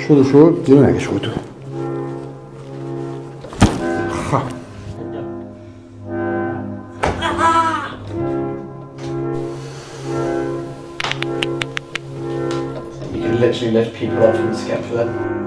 Su, io non è che sciuto. You can literally lift people up from the scaffolding.